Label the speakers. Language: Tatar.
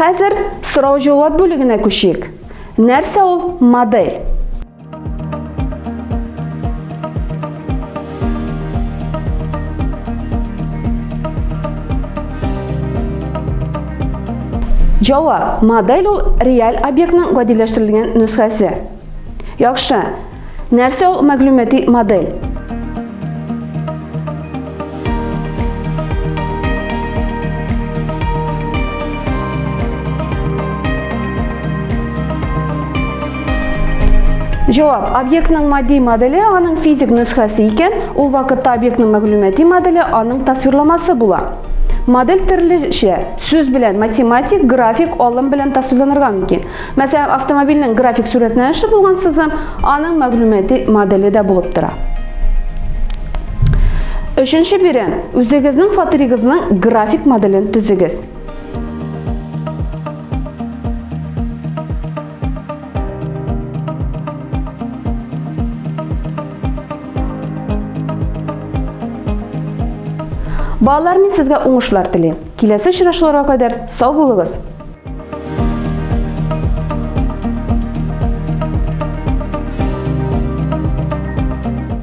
Speaker 1: Хәзер сорау-җавап бүлегенә күчик. Нәрсә ул модель? Җавап: модель ул реаль объектның гадиләштерелгән нөсхәсе. Яхшы. Нәрсә ул мәгълүмати модель? Җавап: объектның матди моделе аның физик нөсхәсе икән, ул вакытта объектның мәгълүмати моделе аның тасвирламасы була. Модель төрлечә сүз белән математик, график, алым белән тасвирланырга мөмкин. Мәсәлән, автомобильнең график сурәтләнеше булган сызым аның мәгълүмати моделе дә булып тора. Өченче бирем. Үзегезнең фатирыгызның график моделен төзегез. Балалар, мин сезгә уңышлар телим. Киләсе очрашуларга кадәр сау булыгыз.